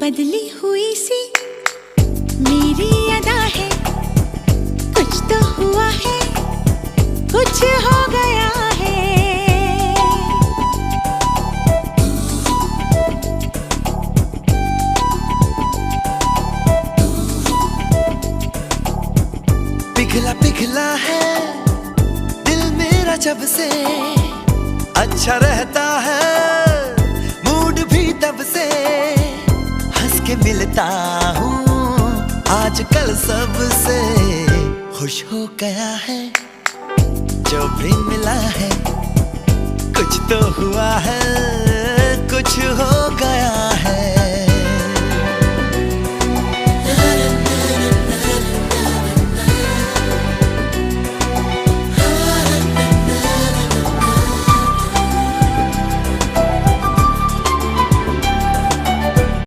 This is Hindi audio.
बदली हुई सी मेरी अदा है, कुछ तो हुआ है, कुछ हो गया है। पिघला पिघला है दिल मेरा जब से, अच्छा रहता है मूड भी तब से। हंस के मिलता हूँ आजकल सबसे, खुश हो गया है जो भी मिला है। कुछ तो हुआ है, कुछ हो गया है।